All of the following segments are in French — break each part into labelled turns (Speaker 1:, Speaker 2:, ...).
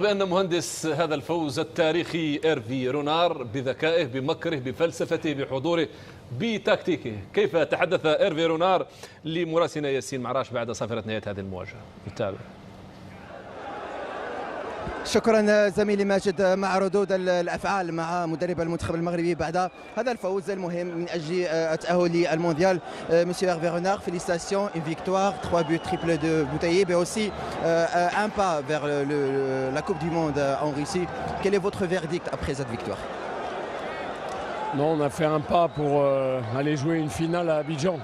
Speaker 1: بأن مهندس هذا الفوز التاريخي إيرفي رونار بذكائه بمكره بفلسفته بحضوره بتكتيكه، كيف تحدث إيرفي رونار لمراسلنا ياسين معراش بعد صافرة نهاية هذه المواجهة؟ نتابع.
Speaker 2: شكرا زميلي ماجد. مع ردود الافعال مع مدرب المنتخب المغربي بعد هذا الفوز المهم من اجل التاهل للمونديال. Monsieur Hervé Renard, félicitations, une victoire, 3 buts triplés de Boutaïeb et aussi un pas vers la Coupe du Monde en Russie. Quel est votre verdict après cette victoire?
Speaker 3: Non, on a fait un pas pour aller jouer une finale à Abidjan.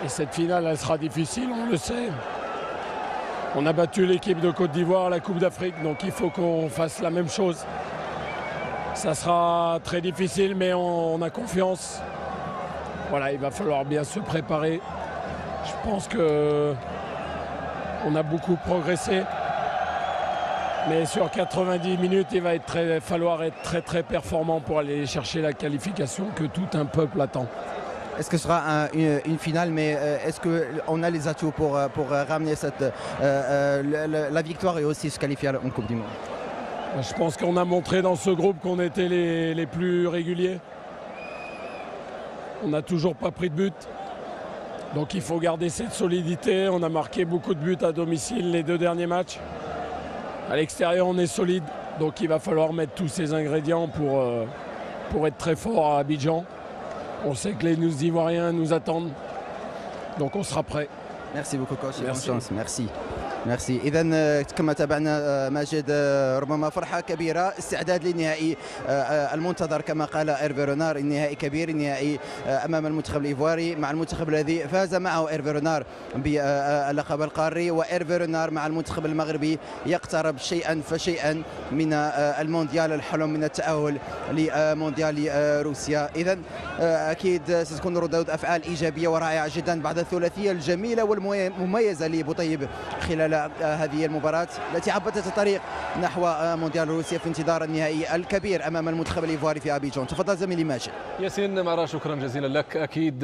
Speaker 3: Et cette finale, elle sera difficile, on le sait. On a battu l'équipe de Côte d'Ivoire à la Coupe d'Afrique, donc il faut qu'on fasse la même chose. Ça sera très difficile, mais on a confiance. Voilà, il va falloir bien se préparer. Je pense qu'on a beaucoup progressé. Mais sur 90 minutes, il va falloir être très performant pour aller chercher la qualification que tout un peuple attend.
Speaker 2: Est-ce que ce sera une finale, mais est-ce qu'on a les atouts pour ramener la victoire et aussi se qualifier en Coupe du Monde?
Speaker 3: Je pense qu'on a montré dans ce groupe qu'on était les plus réguliers. On n'a toujours pas pris de but. Donc il faut garder cette solidité. On a marqué beaucoup de buts à domicile les 2 derniers matchs. À l'extérieur, on est solide. Donc il va falloir mettre tous ces ingrédients pour être très fort à Abidjan. On sait que les Ivoiriens nous attendent, donc on sera prêt.
Speaker 2: Merci beaucoup coach. Bonne chance. Merci. إذا كما تابعنا ماجد، ربما فرحة كبيرة، استعداد لنهائي المنتظر كما قال إيرفي رونار. النهائي كبير، النهائي أمام المنتخب الإيفواري مع المنتخب الذي فاز معه إيرفي رونار باللقب القاري، وإيرفي رونار مع المنتخب المغربي يقترب شيئا فشيئا من المونديال، الحلم من التأهل لمونديال روسيا. إذا أكيد ستكون ردود أفعال إيجابية ورائعة جدا بعد الثلاثية الجميلة والمميزة لبوطيب خلال هذه المباراة التي عبت الطريق نحو مونديال روسيا في انتظار النهائي الكبير أمام المنتخب الإيفواري في أبيجان. تفضل زميلي ماجد.
Speaker 1: ياسين معراش، شكرا جزيلا لك. أكيد